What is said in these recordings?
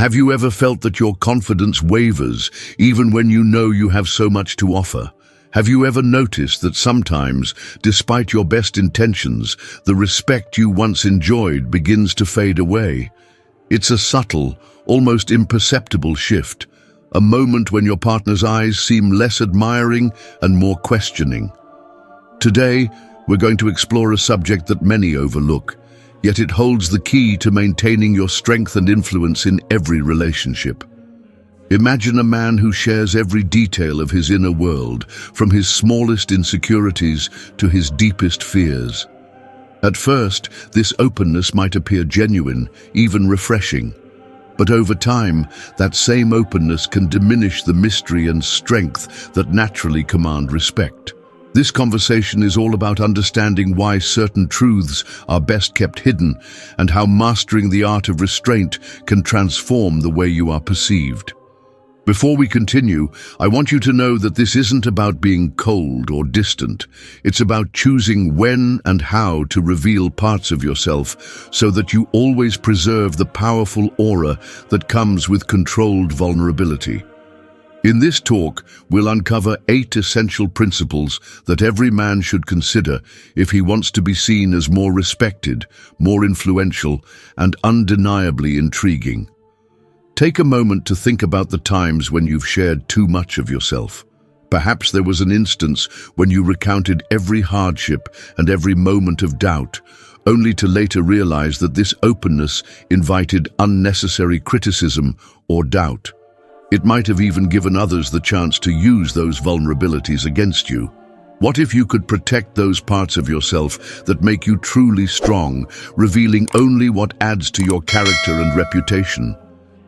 Have you ever felt that your confidence wavers even when you know you have so much to offer? Have you ever noticed that sometimes, despite your best intentions, the respect you once enjoyed begins to fade away? It's a subtle, almost imperceptible shift, a moment when your partner's eyes seem less admiring and more questioning. Today, we're going to explore a subject that many overlook, yet it holds the key to maintaining your strength and influence in every relationship. Imagine a man who shares every detail of his inner world, from his smallest insecurities to his deepest fears. At first, this openness might appear genuine, even refreshing. But over time, that same openness can diminish the mystery and strength that naturally command respect. This conversation is all about understanding why certain truths are best kept hidden and how mastering the art of restraint can transform the way you are perceived. Before we continue, I want you to know that this isn't about being cold or distant. It's about choosing when and how to reveal parts of yourself so that you always preserve the powerful aura that comes with controlled vulnerability. In this talk, we'll uncover 8 essential principles that every man should consider if he wants to be seen as more respected, more influential, and undeniably intriguing. Take a moment to think about the times when you've shared too much of yourself. Perhaps there was an instance when you recounted every hardship and every moment of doubt, only to later realize that this openness invited unnecessary criticism or doubt. It might have even given others the chance to use those vulnerabilities against you. What if you could protect those parts of yourself that make you truly strong, revealing only what adds to your character and reputation?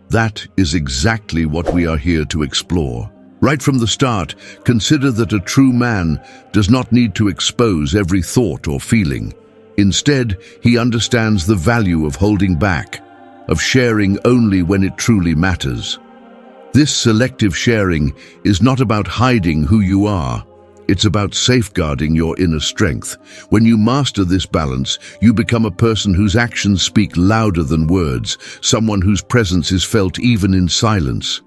That is exactly what we are here to explore. Right from the start, consider that a true man does not need to expose every thought or feeling. Instead, he understands the value of holding back, of sharing only when it truly matters. This selective sharing is not about hiding who you are. It's about safeguarding your inner strength. When you master this balance, you become a person whose actions speak louder than words, someone whose presence is felt even in silence.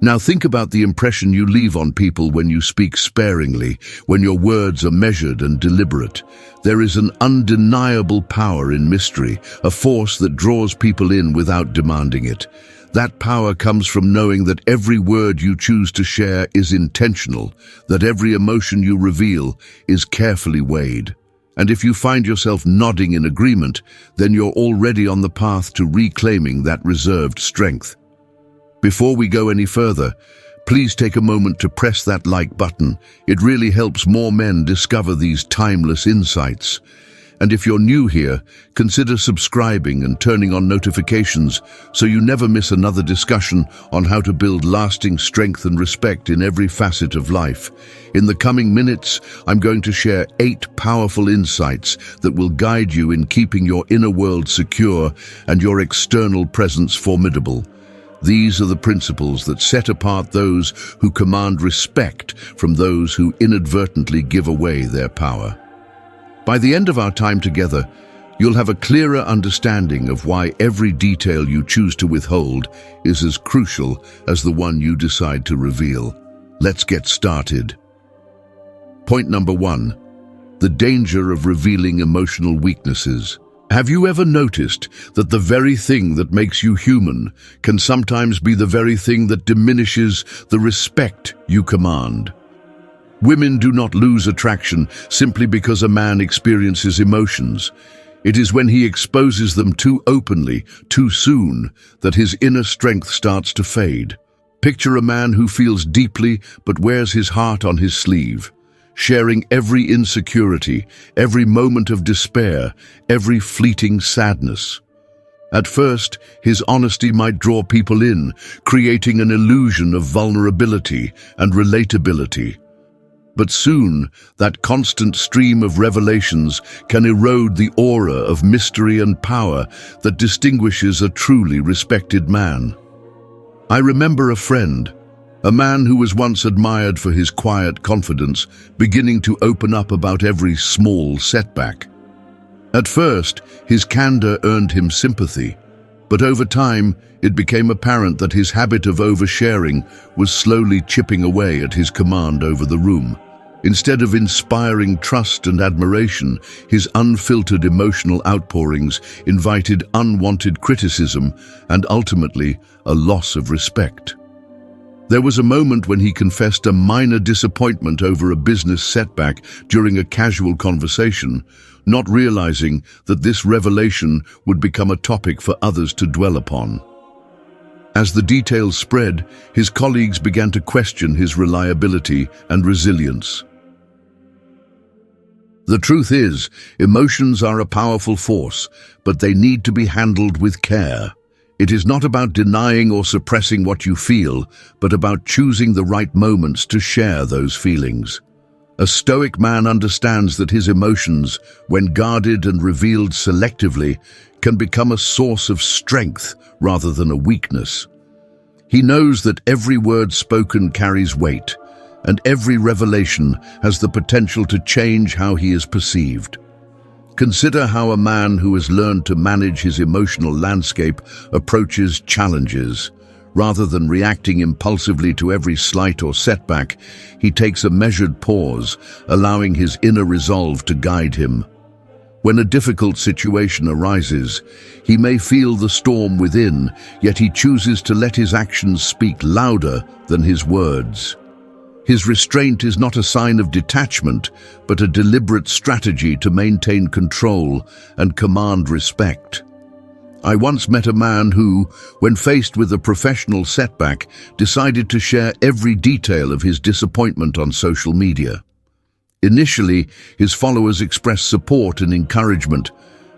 Now think about the impression you leave on people when you speak sparingly, when your words are measured and deliberate. There is an undeniable power in mystery, a force that draws people in without demanding it. That power comes from knowing that every word you choose to share is intentional, that every emotion you reveal is carefully weighed. And if you find yourself nodding in agreement, then you're already on the path to reclaiming that reserved strength. Before we go any further, please take a moment to press that like button. It really helps more men discover these timeless insights. And if you're new here, consider subscribing and turning on notifications so you never miss another discussion on how to build lasting strength and respect in every facet of life. In the coming minutes, I'm going to share 8 powerful insights that will guide you in keeping your inner world secure and your external presence formidable. These are the principles that set apart those who command respect from those who inadvertently give away their power. By the end of our time together, you'll have a clearer understanding of why every detail you choose to withhold is as crucial as the one you decide to reveal. Let's get started. Point number 1. The danger of revealing emotional weaknesses. Have you ever noticed that the very thing that makes you human can sometimes be the very thing that diminishes the respect you command? Women do not lose attraction simply because a man experiences emotions. It is when he exposes them too openly, too soon, that his inner strength starts to fade. Picture a man who feels deeply but wears his heart on his sleeve, sharing every insecurity, every moment of despair, every fleeting sadness. At first, his honesty might draw people in, creating an illusion of vulnerability and relatability. But soon, that constant stream of revelations can erode the aura of mystery and power that distinguishes a truly respected man. I remember a friend, a man who was once admired for his quiet confidence, beginning to open up about every small setback. At first, his candor earned him sympathy. But over time, it became apparent that his habit of oversharing was slowly chipping away at his command over the room. Instead of inspiring trust and admiration, his unfiltered emotional outpourings invited unwanted criticism and ultimately a loss of respect. There was a moment when he confessed a minor disappointment over a business setback during a casual conversation, not realizing that this revelation would become a topic for others to dwell upon. As the details spread, his colleagues began to question his reliability and resilience. The truth is, emotions are a powerful force, but they need to be handled with care. It is not about denying or suppressing what you feel, but about choosing the right moments to share those feelings. A Stoic man understands that his emotions, when guarded and revealed selectively, can become a source of strength rather than a weakness. He knows that every word spoken carries weight, and every revelation has the potential to change how he is perceived. Consider how a man who has learned to manage his emotional landscape approaches challenges. Rather than reacting impulsively to every slight or setback, he takes a measured pause, allowing his inner resolve to guide him. When a difficult situation arises, he may feel the storm within, yet he chooses to let his actions speak louder than his words. His restraint is not a sign of detachment, but a deliberate strategy to maintain control and command respect. I once met a man who, when faced with a professional setback, decided to share every detail of his disappointment on social media. Initially, his followers expressed support and encouragement,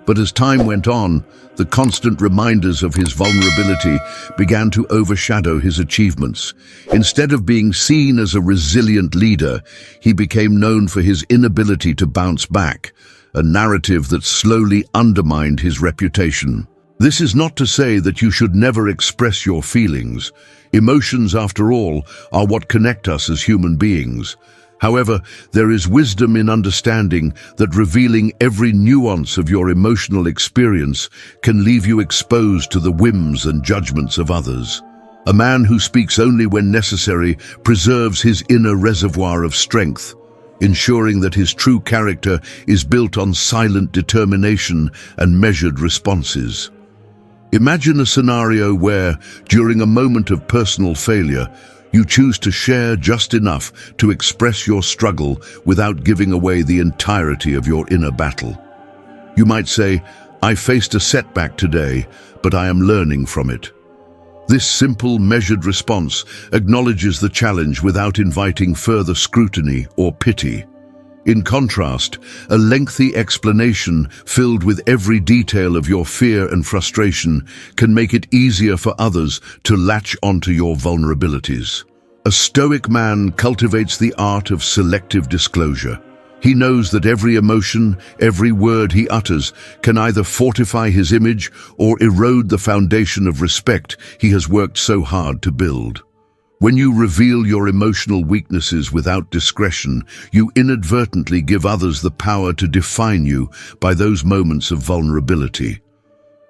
but as time went on, the constant reminders of his vulnerability began to overshadow his achievements. Instead of being seen as a resilient leader, he became known for his inability to bounce back, a narrative that slowly undermined his reputation. This is not to say that you should never express your feelings. Emotions, after all, are what connect us as human beings. However, there is wisdom in understanding that revealing every nuance of your emotional experience can leave you exposed to the whims and judgments of others. A man who speaks only when necessary preserves his inner reservoir of strength, ensuring that his true character is built on silent determination and measured responses. Imagine a scenario where, during a moment of personal failure, you choose to share just enough to express your struggle without giving away the entirety of your inner battle. You might say, "I faced a setback today, but I am learning from it." This simple, measured response acknowledges the challenge without inviting further scrutiny or pity. In contrast, a lengthy explanation filled with every detail of your fear and frustration can make it easier for others to latch onto your vulnerabilities. A Stoic man cultivates the art of selective disclosure. He knows that every emotion, every word he utters can either fortify his image or erode the foundation of respect he has worked so hard to build. When you reveal your emotional weaknesses without discretion, you inadvertently give others the power to define you by those moments of vulnerability.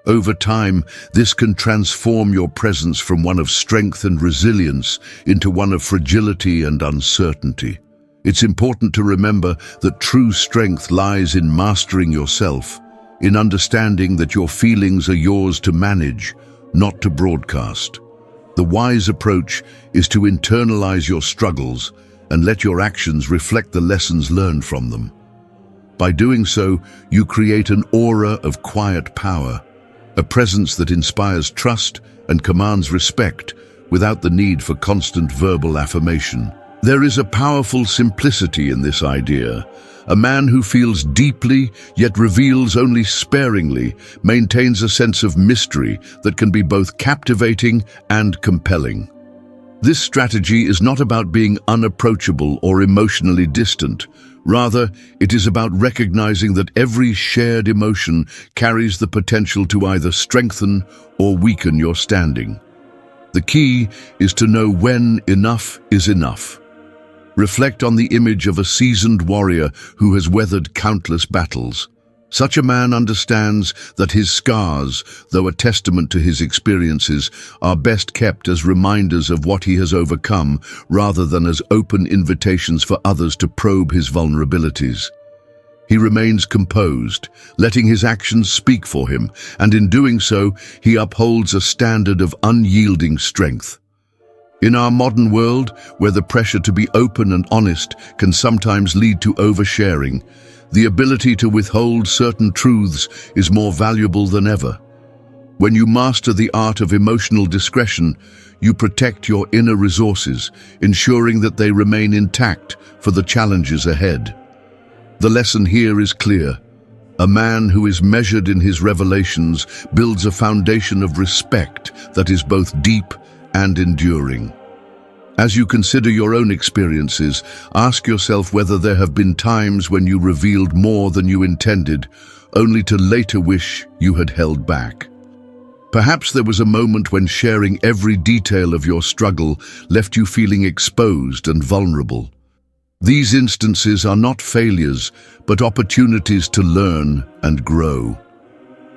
Over time, this can transform your presence from one of strength and resilience into one of fragility and uncertainty. It's important to remember that true strength lies in mastering yourself, in understanding that your feelings are yours to manage, not to broadcast. The wise approach is to internalize your struggles and let your actions reflect the lessons learned from them. By doing so, you create an aura of quiet power, a presence that inspires trust and commands respect without the need for constant verbal affirmation. There is a powerful simplicity in this idea. A man who feels deeply, yet reveals only sparingly, maintains a sense of mystery that can be both captivating and compelling. This strategy is not about being unapproachable or emotionally distant. Rather, it is about recognizing that every shared emotion carries the potential to either strengthen or weaken your standing. The key is to know when enough is enough. Reflect on the image of a seasoned warrior who has weathered countless battles. Such a man understands that his scars, though a testament to his experiences, are best kept as reminders of what he has overcome rather than as open invitations for others to probe his vulnerabilities. He remains composed, letting his actions speak for him, and in doing so, he upholds a standard of unyielding strength. In our modern world, where the pressure to be open and honest can sometimes lead to oversharing, the ability to withhold certain truths is more valuable than ever. When you master the art of emotional discretion, you protect your inner resources, ensuring that they remain intact for the challenges ahead. The lesson here is clear. A man who is measured in his revelations builds a foundation of respect that is both deep and enduring. As you consider your own experiences, ask yourself whether there have been times when you revealed more than you intended, only to later wish you had held back. Perhaps there was a moment when sharing every detail of your struggle left you feeling exposed and vulnerable. These instances are not failures, but opportunities to learn and grow.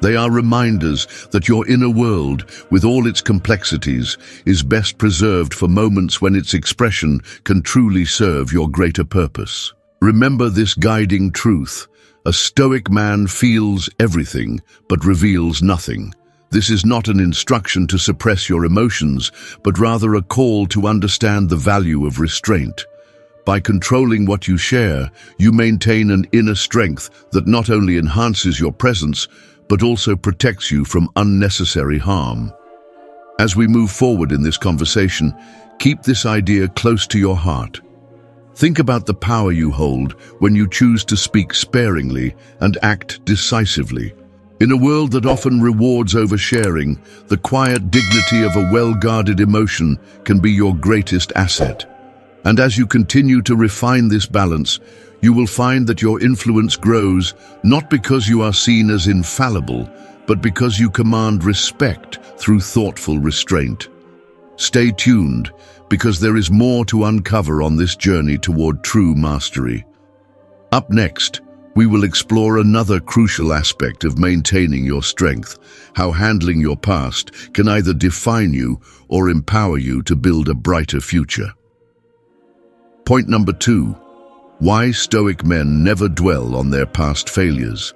They are reminders that your inner world, with all its complexities, is best preserved for moments when its expression can truly serve your greater purpose. Remember this guiding truth: a Stoic man feels everything, but reveals nothing. This is not an instruction to suppress your emotions, but rather a call to understand the value of restraint. By controlling what you share, you maintain an inner strength that not only enhances your presence, but also protects you from unnecessary harm. As we move forward in this conversation, keep this idea close to your heart. Think about the power you hold when you choose to speak sparingly and act decisively. In a world that often rewards oversharing, the quiet dignity of a well-guarded emotion can be your greatest asset. And as you continue to refine this balance, you will find that your influence grows not because you are seen as infallible, but because you command respect through thoughtful restraint. Stay tuned, because there is more to uncover on this journey toward true mastery. Up next, we will explore another crucial aspect of maintaining your strength: how handling your past can either define you or empower you to build a brighter future. Point number 2. Why Stoic men never dwell on their past failures.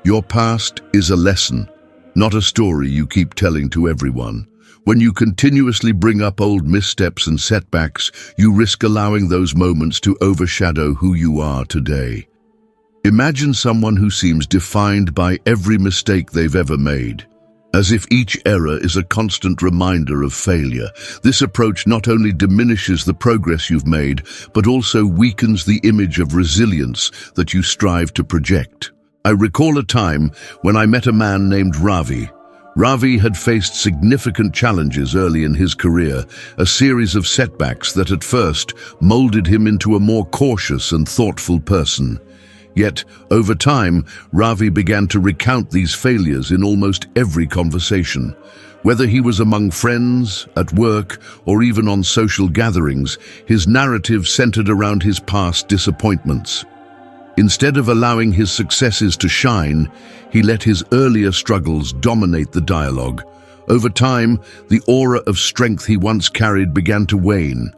Your past is a lesson, not a story you keep telling to everyone. When you continuously bring up old missteps and setbacks, you risk allowing those moments to overshadow who you are today. Imagine someone who seems defined by every mistake they've ever made, as if each error is a constant reminder of failure. This approach not only diminishes the progress you've made, but also weakens the image of resilience that you strive to project. I recall a time when I met a man named Ravi. Ravi had faced significant challenges early in his career, a series of setbacks that at first molded him into a more cautious and thoughtful person. Yet, over time, Ravi began to recount these failures in almost every conversation. Whether he was among friends, at work, or even on social gatherings, his narrative centered around his past disappointments. Instead of allowing his successes to shine, he let his earlier struggles dominate the dialogue. Over time, the aura of strength he once carried began to wane.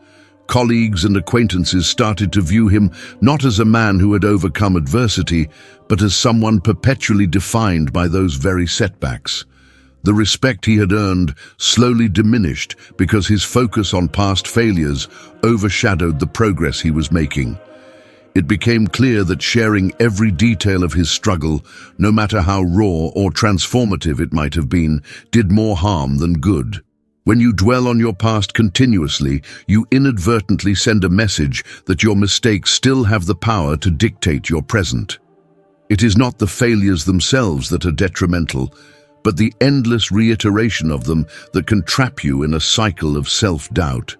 Colleagues and acquaintances started to view him not as a man who had overcome adversity, but as someone perpetually defined by those very setbacks. The respect he had earned slowly diminished because his focus on past failures overshadowed the progress he was making. It became clear that sharing every detail of his struggle, no matter how raw or transformative it might have been, did more harm than good. When you dwell on your past continuously, you inadvertently send a message that your mistakes still have the power to dictate your present. It is not the failures themselves that are detrimental, but the endless reiteration of them that can trap you in a cycle of self-doubt.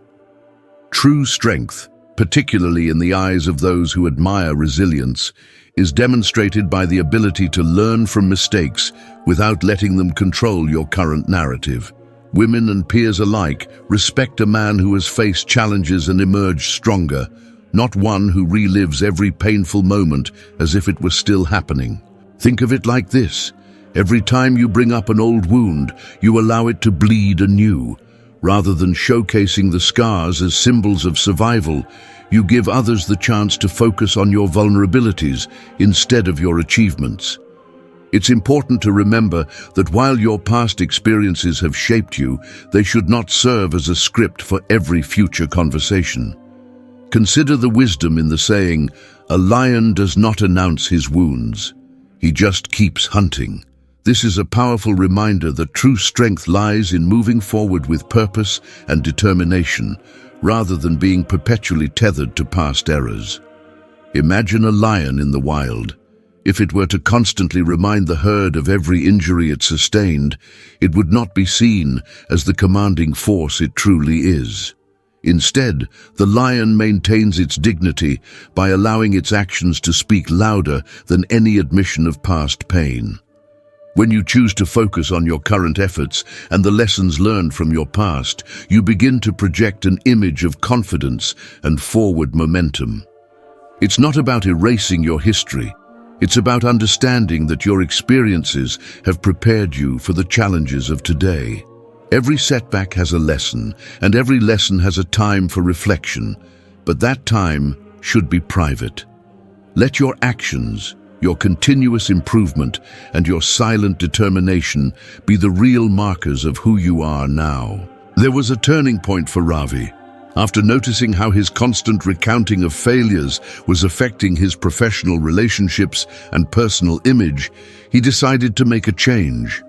True strength, particularly in the eyes of those who admire resilience, is demonstrated by the ability to learn from mistakes without letting them control your current narrative. Women and peers alike respect a man who has faced challenges and emerged stronger, not one who relives every painful moment as if it were still happening. Think of it like this. Every time you bring up an old wound, you allow it to bleed anew. Rather than showcasing the scars as symbols of survival, you give others the chance to focus on your vulnerabilities instead of your achievements. It's important to remember that while your past experiences have shaped you, they should not serve as a script for every future conversation. Consider the wisdom in the saying, "A lion does not announce his wounds. He just keeps hunting." This is a powerful reminder that true strength lies in moving forward with purpose and determination, rather than being perpetually tethered to past errors. Imagine a lion in the wild. If it were to constantly remind the herd of every injury it sustained, it would not be seen as the commanding force it truly is. Instead, the lion maintains its dignity by allowing its actions to speak louder than any admission of past pain. When you choose to focus on your current efforts and the lessons learned from your past, you begin to project an image of confidence and forward momentum. It's not about erasing your history. It's about understanding that your experiences have prepared you for the challenges of today. Every setback has a lesson, and every lesson has a time for reflection, but that time should be private. Let your actions, your continuous improvement, and your silent determination be the real markers of who you are now. There was a turning point for Ravi. After noticing how his constant recounting of failures was affecting his professional relationships and personal image, he decided to make a change.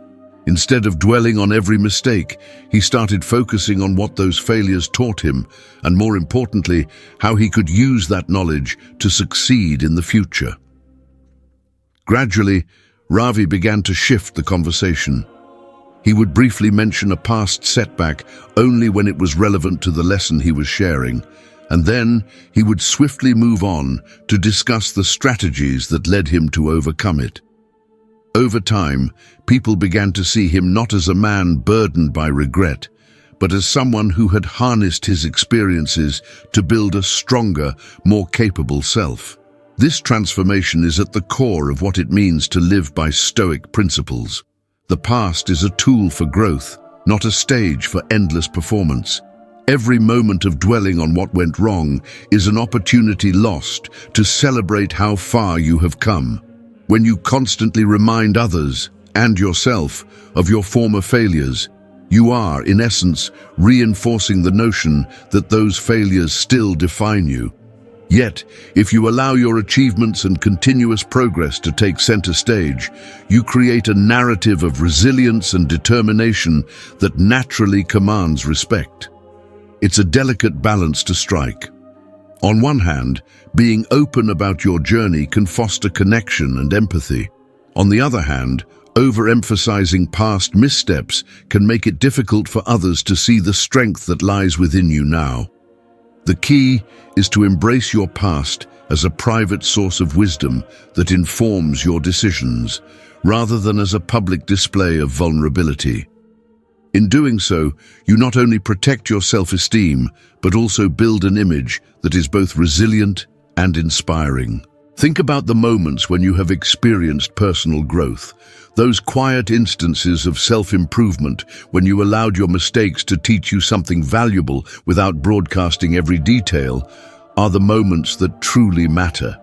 Instead of dwelling on every mistake, he started focusing on what those failures taught him, and more importantly, how he could use that knowledge to succeed in the future. Gradually, Ravi began to shift the conversation. He would briefly mention a past setback only when it was relevant to the lesson he was sharing, and then he would swiftly move on to discuss the strategies that led him to overcome it. Over time, people began to see him not as a man burdened by regret, but as someone who had harnessed his experiences to build a stronger, more capable self. This transformation is at the core of what it means to live by Stoic principles. The past is a tool for growth, not a stage for endless performance. Every moment of dwelling on what went wrong is an opportunity lost to celebrate how far you have come. When you constantly remind others, and yourself, of your former failures, you are, in essence, reinforcing the notion that those failures still define you. Yet, if you allow your achievements and continuous progress to take center stage, you create a narrative of resilience and determination that naturally commands respect. It's a delicate balance to strike. On one hand, being open about your journey can foster connection and empathy. On the other hand, overemphasizing past missteps can make it difficult for others to see the strength that lies within you now. The key is to embrace your past as a private source of wisdom that informs your decisions, rather than as a public display of vulnerability. In doing so, you not only protect your self-esteem, but also build an image that is both resilient and inspiring. Think about the moments when you have experienced personal growth, those quiet instances of self-improvement when you allowed your mistakes to teach you something valuable without broadcasting every detail, are the moments that truly matter.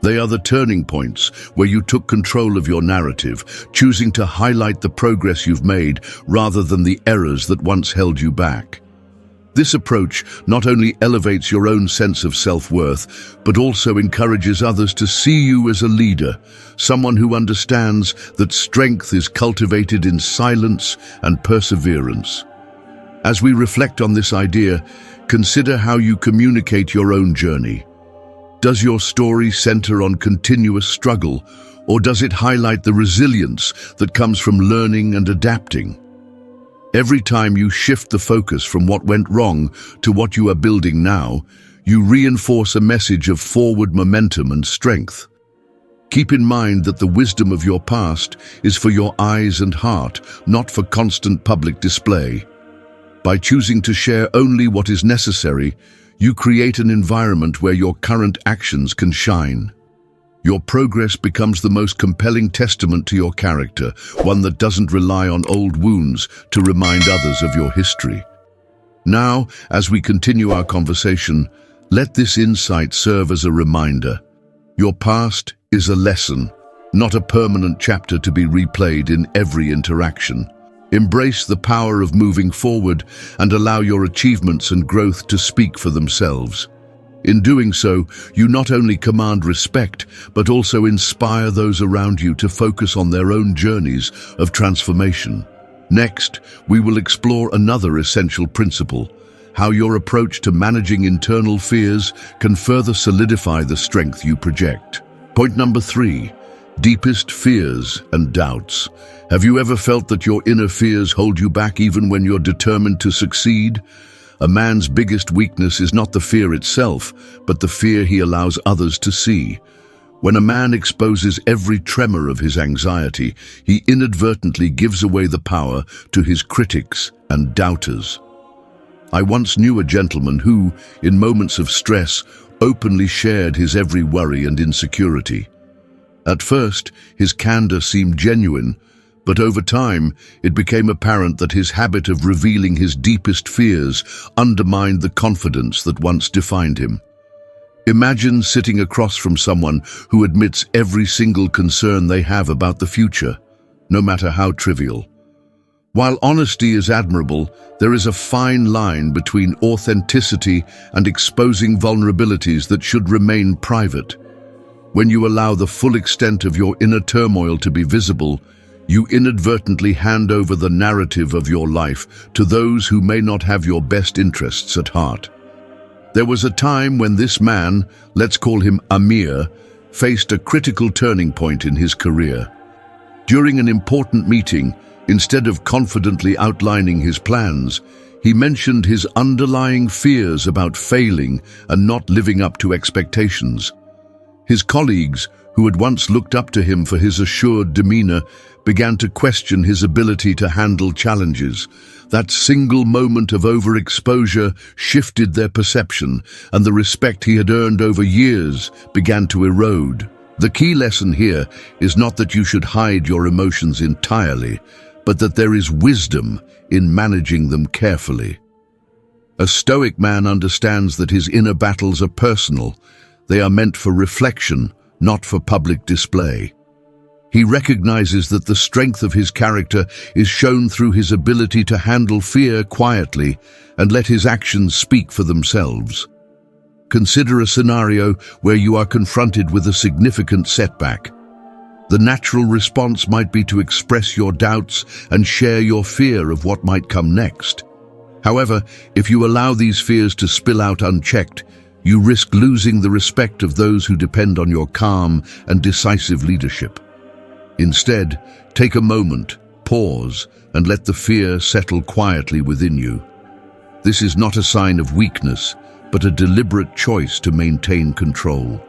They are the turning points where you took control of your narrative, choosing to highlight the progress you've made rather than the errors that once held you back. This approach not only elevates your own sense of self-worth, but also encourages others to see you as a leader, someone who understands that strength is cultivated in silence and perseverance. As we reflect on this idea, consider how you communicate your own journey. Does your story center on continuous struggle, or does it highlight the resilience that comes from learning and adapting? Every time you shift the focus from what went wrong to what you are building now, you reinforce a message of forward momentum and strength. Keep in mind that the wisdom of your past is for your eyes and heart, not for constant public display. By choosing to share only what is necessary, you create an environment where your current actions can shine. Your progress becomes the most compelling testament to your character, one that doesn't rely on old wounds to remind others of your history. Now, as we continue our conversation, let this insight serve as a reminder. Your past is a lesson, not a permanent chapter to be replayed in every interaction. Embrace the power of moving forward and allow your achievements and growth to speak for themselves. In doing so, you not only command respect, but also inspire those around you to focus on their own journeys of transformation. Next, we will explore another essential principle: how your approach to managing internal fears can further solidify the strength you project. Point number 3, deepest fears and doubts. Have you ever felt that your inner fears hold you back even when you're determined to succeed? A man's biggest weakness is not the fear itself, but the fear he allows others to see. When a man exposes every tremor of his anxiety, he inadvertently gives away the power to his critics and doubters. I once knew a gentleman who, in moments of stress, openly shared his every worry and insecurity. At first, his candor seemed genuine, but over time, it became apparent that his habit of revealing his deepest fears undermined the confidence that once defined him. Imagine sitting across from someone who admits every single concern they have about the future, no matter how trivial. While honesty is admirable, there is a fine line between authenticity and exposing vulnerabilities that should remain private. When you allow the full extent of your inner turmoil to be visible, you inadvertently hand over the narrative of your life to those who may not have your best interests at heart. There was a time when this man, let's call him Amir, faced a critical turning point in his career. During an important meeting, instead of confidently outlining his plans, he mentioned his underlying fears about failing and not living up to expectations. His colleagues, who had once looked up to him for his assured demeanor, began to question his ability to handle challenges. That single moment of overexposure shifted their perception, and the respect he had earned over years began to erode. The key lesson here is not that you should hide your emotions entirely, but that there is wisdom in managing them carefully. A Stoic man understands that his inner battles are personal. They are meant for reflection, not for public display. He recognizes that the strength of his character is shown through his ability to handle fear quietly and let his actions speak for themselves. Consider a scenario where you are confronted with a significant setback. The natural response might be to express your doubts and share your fear of what might come next. However, if you allow these fears to spill out unchecked, you risk losing the respect of those who depend on your calm and decisive leadership. Instead, take a moment, pause, and let the fear settle quietly within you. This is not a sign of weakness, but a deliberate choice to maintain control.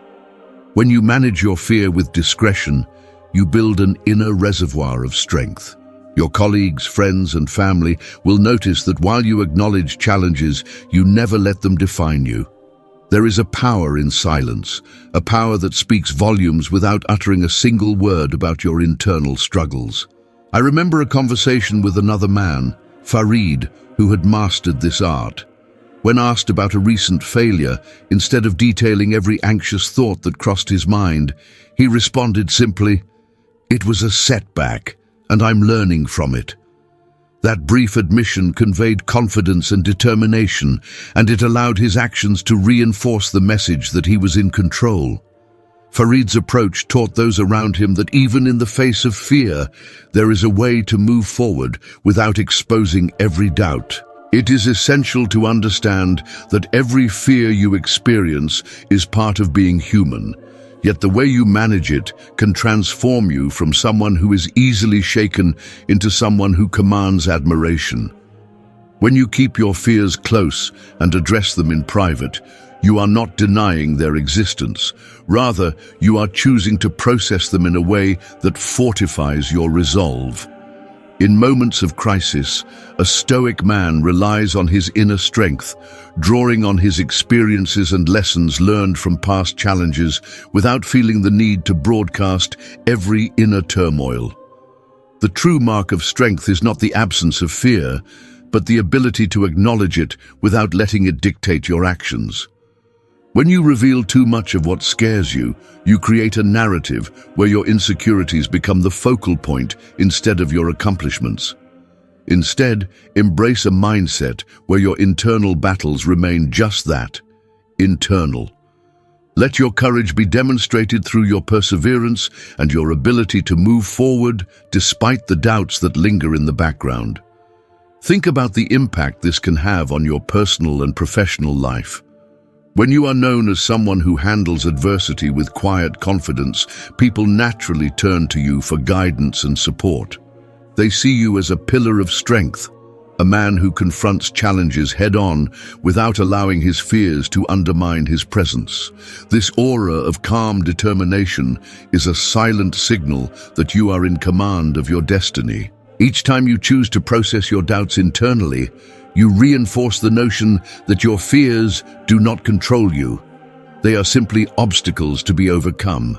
When you manage your fear with discretion, you build an inner reservoir of strength. Your colleagues, friends, and family will notice that while you acknowledge challenges, you never let them define you. There is a power in silence, a power that speaks volumes without uttering a single word about your internal struggles. I remember a conversation with another man, Farid, who had mastered this art. When asked about a recent failure, instead of detailing every anxious thought that crossed his mind, he responded simply, "It was a setback, and I'm learning from it." That brief admission conveyed confidence and determination, and it allowed his actions to reinforce the message that he was in control. Farid's approach taught those around him that even in the face of fear, there is a way to move forward without exposing every doubt. It is essential to understand that every fear you experience is part of being human. Yet the way you manage it can transform you from someone who is easily shaken into someone who commands admiration. When you keep your fears close and address them in private, you are not denying their existence. Rather, you are choosing to process them in a way that fortifies your resolve. In moments of crisis, a Stoic man relies on his inner strength, drawing on his experiences and lessons learned from past challenges without feeling the need to broadcast every inner turmoil. The true mark of strength is not the absence of fear, but the ability to acknowledge it without letting it dictate your actions. When you reveal too much of what scares you, you create a narrative where your insecurities become the focal point instead of your accomplishments. Instead, embrace a mindset where your internal battles remain just that, internal. Let your courage be demonstrated through your perseverance and your ability to move forward despite the doubts that linger in the background. Think about the impact this can have on your personal and professional life. When you are known as someone who handles adversity with quiet confidence, people naturally turn to you for guidance and support. They see you as a pillar of strength, a man who confronts challenges head-on without allowing his fears to undermine his presence. This aura of calm determination is a silent signal that you are in command of your destiny. Each time you choose to process your doubts internally, you reinforce the notion that your fears do not control you. They are simply obstacles to be overcome.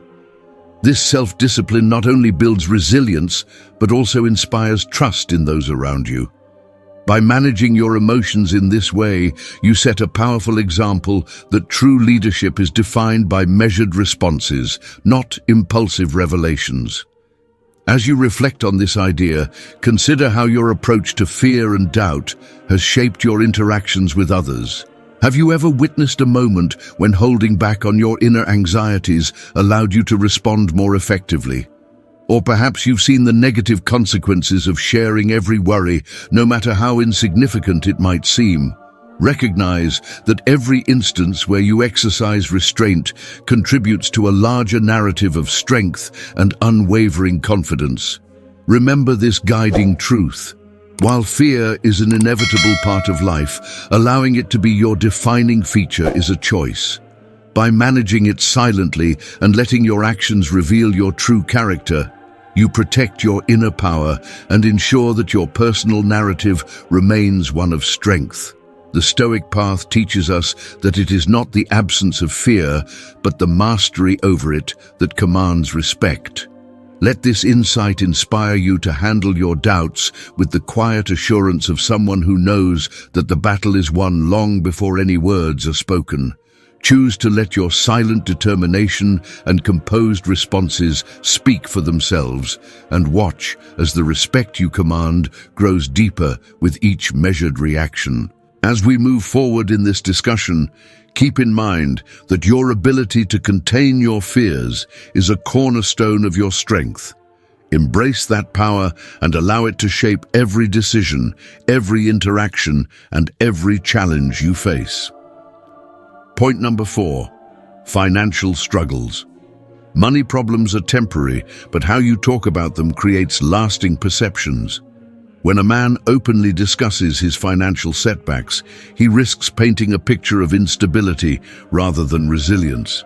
This self-discipline not only builds resilience, but also inspires trust in those around you. By managing your emotions in this way, you set a powerful example that true leadership is defined by measured responses, not impulsive revelations. As you reflect on this idea, consider how your approach to fear and doubt has shaped your interactions with others. Have you ever witnessed a moment when holding back on your inner anxieties allowed you to respond more effectively? Or perhaps you've seen the negative consequences of sharing every worry, no matter how insignificant it might seem. Recognize that every instance where you exercise restraint contributes to a larger narrative of strength and unwavering confidence. Remember this guiding truth. While fear is an inevitable part of life, allowing it to be your defining feature is a choice. By managing it silently and letting your actions reveal your true character, you protect your inner power and ensure that your personal narrative remains one of strength. The Stoic path teaches us that it is not the absence of fear, but the mastery over it that commands respect. Let this insight inspire you to handle your doubts with the quiet assurance of someone who knows that the battle is won long before any words are spoken. Choose to let your silent determination and composed responses speak for themselves, and watch as the respect you command grows deeper with each measured reaction. As we move forward in this discussion, keep in mind that your ability to contain your fears is a cornerstone of your strength. Embrace that power and allow it to shape every decision, every interaction, and every challenge you face. Point number 4, financial struggles. Money problems are temporary, but how you talk about them creates lasting perceptions. When a man openly discusses his financial setbacks, he risks painting a picture of instability rather than resilience.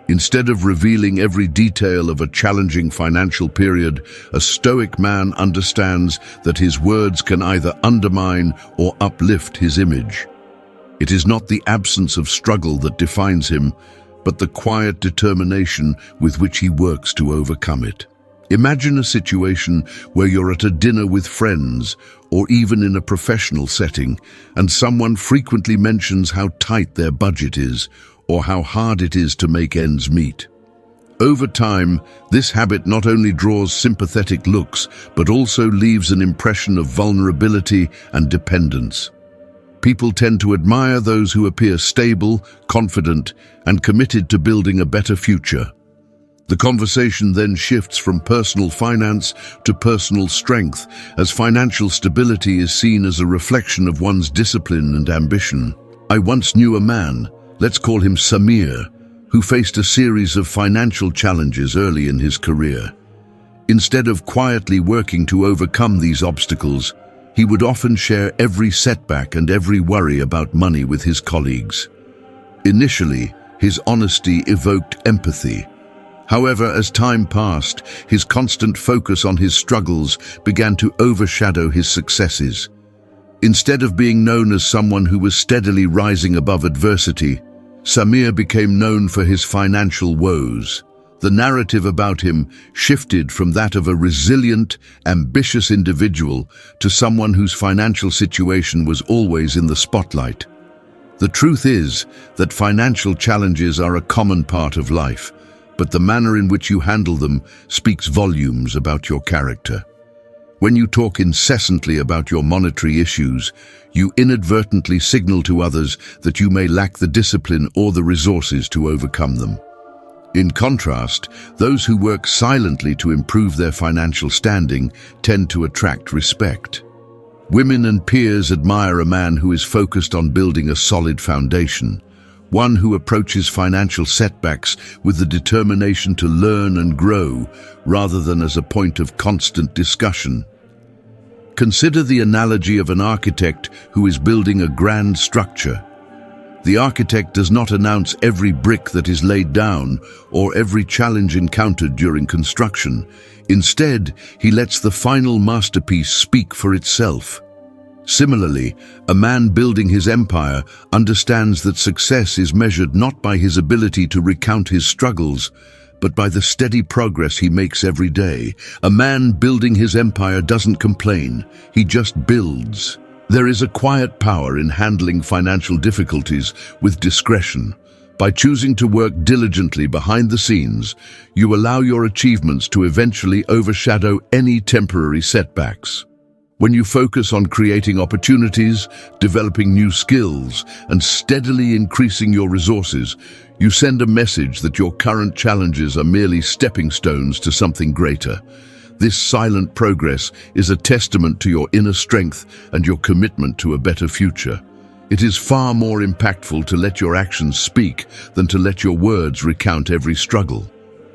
Instead of revealing every detail of a challenging financial period, a Stoic man understands that his words can either undermine or uplift his image. It is not the absence of struggle that defines him, but the quiet determination with which he works to overcome it. Imagine a situation where you're at a dinner with friends, or even in a professional setting, and someone frequently mentions how tight their budget is, or how hard it is to make ends meet. Over time, this habit not only draws sympathetic looks, but also leaves an impression of vulnerability and dependence. People tend to admire those who appear stable, confident, and committed to building a better future. The conversation then shifts from personal finance to personal strength, as financial stability is seen as a reflection of one's discipline and ambition. I once knew a man, let's call him Samir, who faced a series of financial challenges early in his career. Instead of quietly working to overcome these obstacles, he would often share every setback and every worry about money with his colleagues. Initially, his honesty evoked empathy, However, as time passed, his constant focus on his struggles began to overshadow his successes. Instead of being known as someone who was steadily rising above adversity, Samir became known for his financial woes. The narrative about him shifted from that of a resilient, ambitious individual to someone whose financial situation was always in the spotlight. The truth is that financial challenges are a common part of life, but the manner in which you handle them speaks volumes about your character. When you talk incessantly about your monetary issues, you inadvertently signal to others that you may lack the discipline or the resources to overcome them. In contrast, those who work silently to improve their financial standing tend to attract respect. Women and peers admire a man who is focused on building a solid foundation, one who approaches financial setbacks with the determination to learn and grow rather than as a point of constant discussion. Consider the analogy of an architect who is building a grand structure. The architect does not announce every brick that is laid down or every challenge encountered during construction. Instead, he lets the final masterpiece speak for itself. Similarly, a man building his empire understands that success is measured not by his ability to recount his struggles, but by the steady progress he makes every day. A man building his empire doesn't complain, he just builds. There is a quiet power in handling financial difficulties with discretion. By choosing to work diligently behind the scenes, you allow your achievements to eventually overshadow any temporary setbacks. When you focus on creating opportunities, developing new skills, and steadily increasing your resources, you send a message that your current challenges are merely stepping stones to something greater. This silent progress is a testament to your inner strength and your commitment to a better future. It is far more impactful to let your actions speak than to let your words recount every struggle.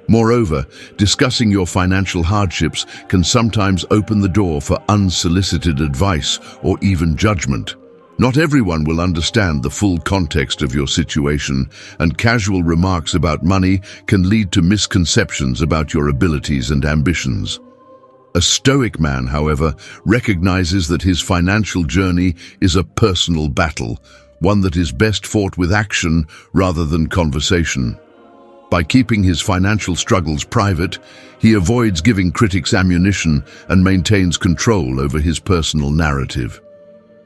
Moreover, discussing your financial hardships can sometimes open the door for unsolicited advice or even judgment. Not everyone will understand the full context of your situation, and casual remarks about money can lead to misconceptions about your abilities and ambitions. A Stoic man, however, recognizes that his financial journey is a personal battle, one that is best fought with action rather than conversation. By keeping his financial struggles private, he avoids giving critics ammunition and maintains control over his personal narrative.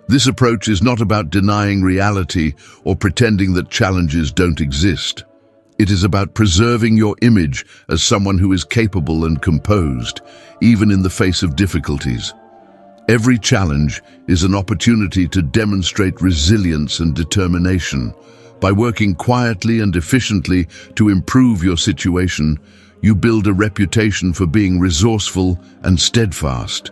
This approach is not about denying reality or pretending that challenges don't exist. It is about preserving your image as someone who is capable and composed, even in the face of difficulties. Every challenge is an opportunity to demonstrate resilience and determination. By working quietly and efficiently to improve your situation, you build a reputation for being resourceful and steadfast.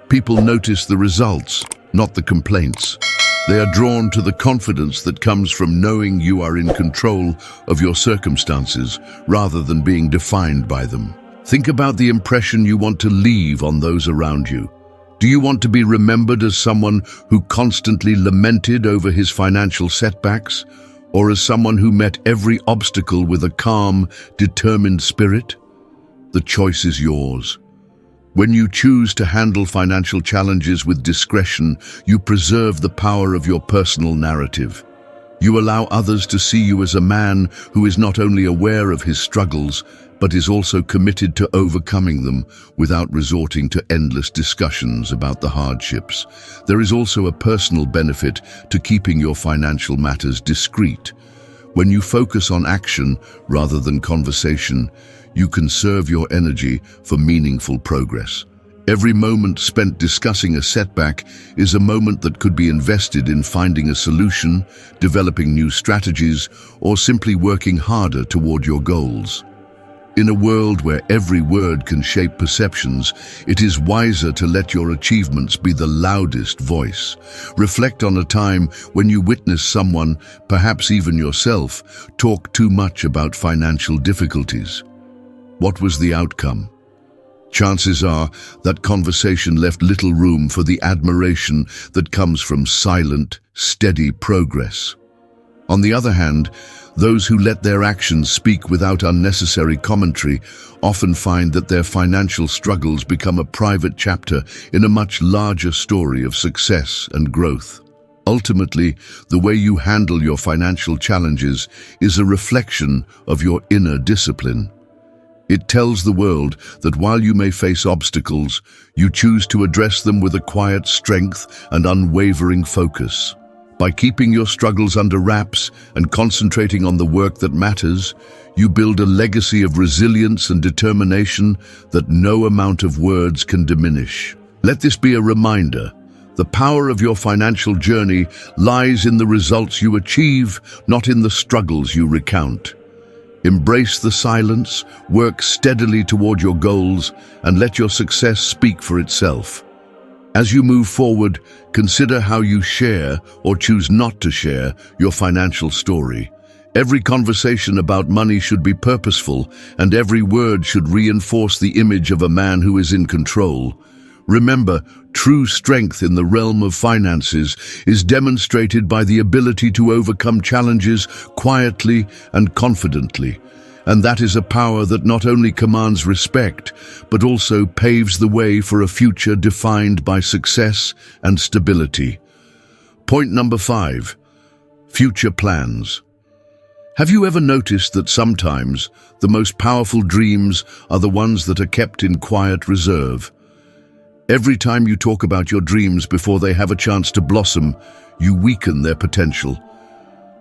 People notice the results, not the complaints. They are drawn to the confidence that comes from knowing you are in control of your circumstances rather than being defined by them. Think about the impression you want to leave on those around you. Do you want to be remembered as someone who constantly lamented over his financial setbacks, or as someone who met every obstacle with a calm, determined spirit? The choice is yours. When you choose to handle financial challenges with discretion, you preserve the power of your personal narrative. You allow others to see you as a man who is not only aware of his struggles, but is also committed to overcoming them without resorting to endless discussions about the hardships. There is also a personal benefit to keeping your financial matters discreet. When you focus on action rather than conversation, you conserve your energy for meaningful progress. Every moment spent discussing a setback is a moment that could be invested in finding a solution, developing new strategies, or simply working harder toward your goals. In a world where every word can shape perceptions, it is wiser to let your achievements be the loudest voice. Reflect on a time when you witnessed someone, perhaps even yourself, talk too much about financial difficulties. What was the outcome? Chances are that conversation left little room for the admiration that comes from silent, steady progress. On the other hand, those who let their actions speak without unnecessary commentary often find that their financial struggles become a private chapter in a much larger story of success and growth. Ultimately, the way you handle your financial challenges is a reflection of your inner discipline. It tells the world that while you may face obstacles, you choose to address them with a quiet strength and unwavering focus. By keeping your struggles under wraps and concentrating on the work that matters, you build a legacy of resilience and determination that no amount of words can diminish. Let this be a reminder. The power of your financial journey lies in the results you achieve, not in the struggles you recount. Embrace the silence, work steadily toward your goals, and let your success speak for itself. As you move forward, consider how you share or choose not to share your financial story. Every conversation about money should be purposeful, and every word should reinforce the image of a man who is in control. Remember, true strength in the realm of finances is demonstrated by the ability to overcome challenges quietly and confidently. And that is a power that not only commands respect, but also paves the way for a future defined by success and stability. Point number 5. Future plans. Have you ever noticed that sometimes the most powerful dreams are the ones that are kept in quiet reserve? Every time you talk about your dreams before they have a chance to blossom, you weaken their potential.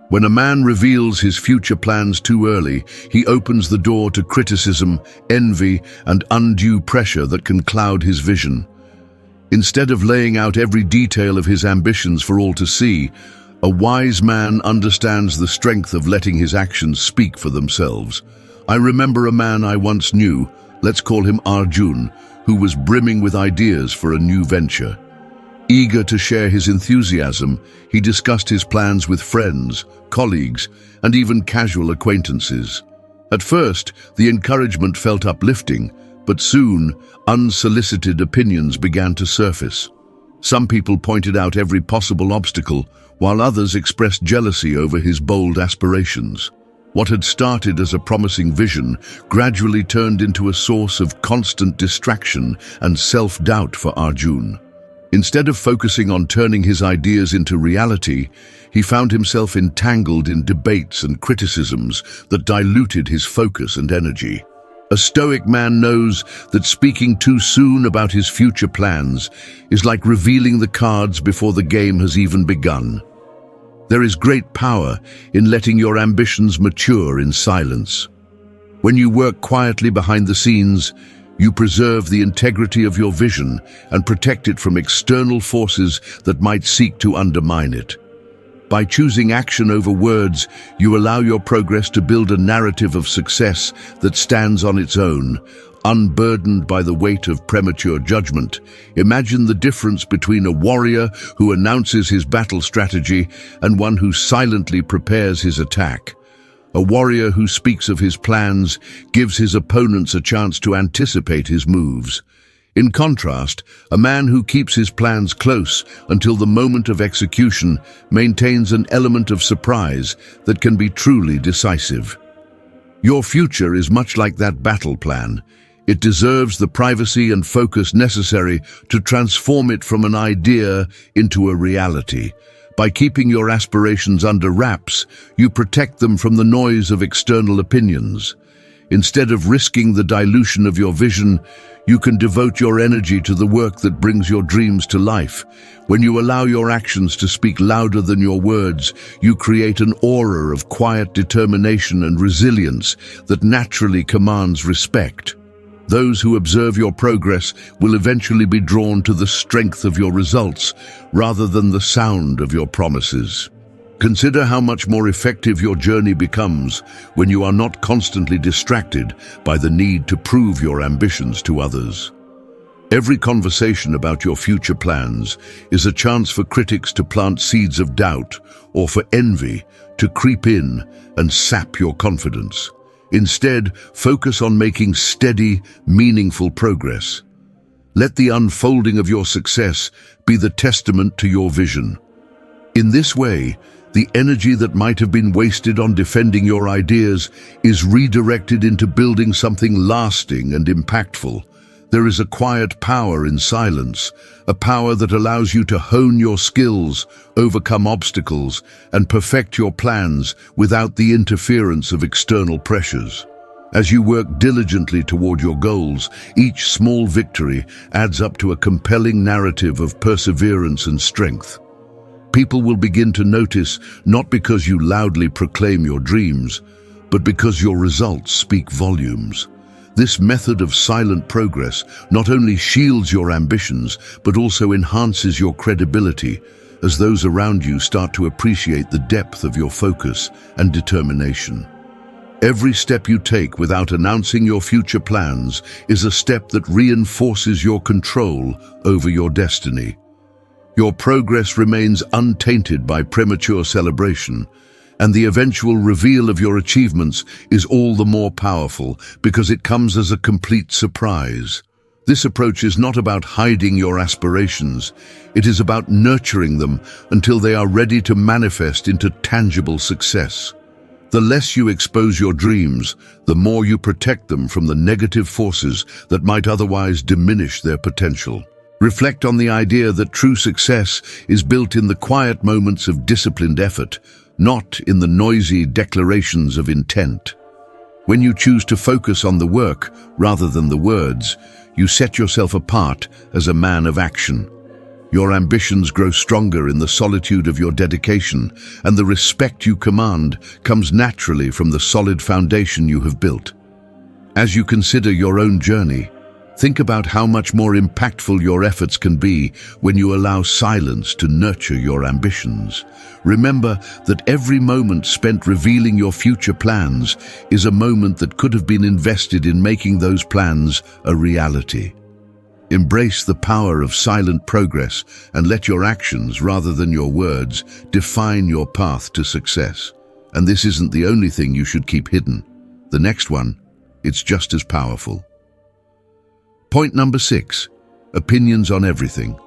When a man reveals his future plans too early, he opens the door to criticism, envy, and undue pressure that can cloud his vision. Instead of laying out every detail of his ambitions for all to see, a wise man understands the strength of letting his actions speak for themselves. I remember a man I once knew, let's call him Arjun, who was brimming with ideas for a new venture. Eager to share his enthusiasm, he discussed his plans with friends, colleagues, and even casual acquaintances. At first, the encouragement felt uplifting, but soon, unsolicited opinions began to surface. Some people pointed out every possible obstacle, while others expressed jealousy over his bold aspirations. What had started as a promising vision gradually turned into a source of constant distraction and self-doubt for Arjun. Instead of focusing on turning his ideas into reality, he found himself entangled in debates and criticisms that diluted his focus and energy. A Stoic man knows that speaking too soon about his future plans is like revealing the cards before the game has even begun. There is great power in letting your ambitions mature in silence. When you work quietly behind the scenes, you preserve the integrity of your vision and protect it from external forces that might seek to undermine it. By choosing action over words, you allow your progress to build a narrative of success that stands on its own, unburdened by the weight of premature judgment. Imagine the difference between a warrior who announces his battle strategy and one who silently prepares his attack. A warrior who speaks of his plans gives his opponents a chance to anticipate his moves. In contrast, a man who keeps his plans close until the moment of execution maintains an element of surprise that can be truly decisive. Your future is much like that battle plan. It deserves the privacy and focus necessary to transform it from an idea into a reality. By keeping your aspirations under wraps, you protect them from the noise of external opinions. Instead of risking the dilution of your vision, you can devote your energy to the work that brings your dreams to life. When you allow your actions to speak louder than your words, you create an aura of quiet determination and resilience that naturally commands respect. Those who observe your progress will eventually be drawn to the strength of your results rather than the sound of your promises. Consider how much more effective your journey becomes when you are not constantly distracted by the need to prove your ambitions to others. Every conversation about your future plans is a chance for critics to plant seeds of doubt or for envy to creep in and sap your confidence. Instead, focus on making steady, meaningful progress. Let the unfolding of your success be the testament to your vision. In this way, The energy that might have been wasted on defending your ideas is redirected into building something lasting and impactful. There is a quiet power in silence, a power that allows you to hone your skills, overcome obstacles, and perfect your plans without the interference of external pressures. As you work diligently toward your goals, each small victory adds up to a compelling narrative of perseverance and strength. People will begin to notice not because you loudly proclaim your dreams, but because your results speak volumes. This method of silent progress not only shields your ambitions, but also enhances your credibility as those around you start to appreciate the depth of your focus and determination. Every step you take without announcing your future plans is a step that reinforces your control over your destiny. Your progress remains untainted by premature celebration, and the eventual reveal of your achievements is all the more powerful because it comes as a complete surprise. This approach is not about hiding your aspirations, it is about nurturing them until they are ready to manifest into tangible success. The less you expose your dreams, the more you protect them from the negative forces that might otherwise diminish their potential. Reflect on the idea that true success is built in the quiet moments of disciplined effort, not in the noisy declarations of intent. When you choose to focus on the work rather than the words, you set yourself apart as a man of action. Your ambitions grow stronger in the solitude of your dedication, and the respect you command comes naturally from the solid foundation you have built. As you consider your own journey, think about how much more impactful your efforts can be when you allow silence to nurture your ambitions. Remember that every moment spent revealing your future plans is a moment that could have been invested in making those plans a reality. Embrace the power of silent progress and let your actions, rather than your words, define your path to success. And this isn't the only thing you should keep hidden. The next one, it's just as powerful. Point number 6, opinions on everything.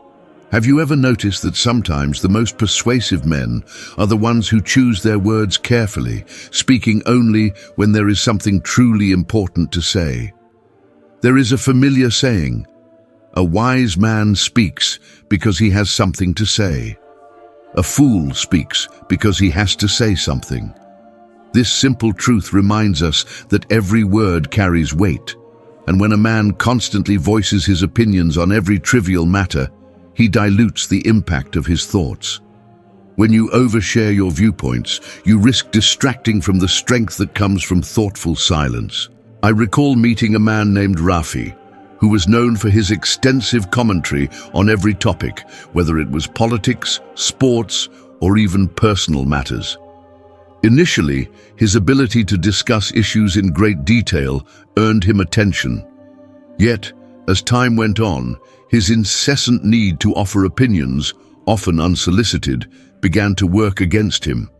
Have you ever noticed that sometimes the most persuasive men are the ones who choose their words carefully, speaking only when there is something truly important to say? There is a familiar saying, "A wise man speaks because he has something to say. A fool speaks because he has to say something." This simple truth reminds us that every word carries weight. And when a man constantly voices his opinions on every trivial matter, he dilutes the impact of his thoughts. When you overshare your viewpoints, you risk distracting from the strength that comes from thoughtful silence. I recall meeting a man named Rafi, who was known for his extensive commentary on every topic, whether it was politics, sports, or even personal matters. Initially, his ability to discuss issues in great detail earned him attention. Yet, as time went on, his incessant need to offer opinions, often unsolicited, began to work against him.